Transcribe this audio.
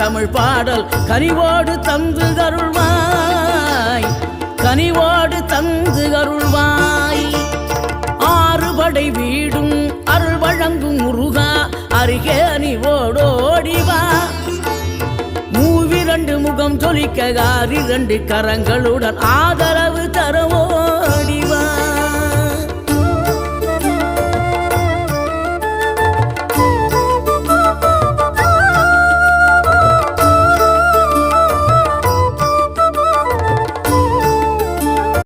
தமிழ் பாடல் கனிவோடு தந்து அருள்வாய், கனிவோடு தந்து அருள்வாய். ஆறுபடை வீடும் அருள் வழங்கும் முருகா அருகே அணிவோடோடிவா. மூவிரண்டு முகம் தொலிக்க 6 கரங்களுடன் ஆதரவு தரு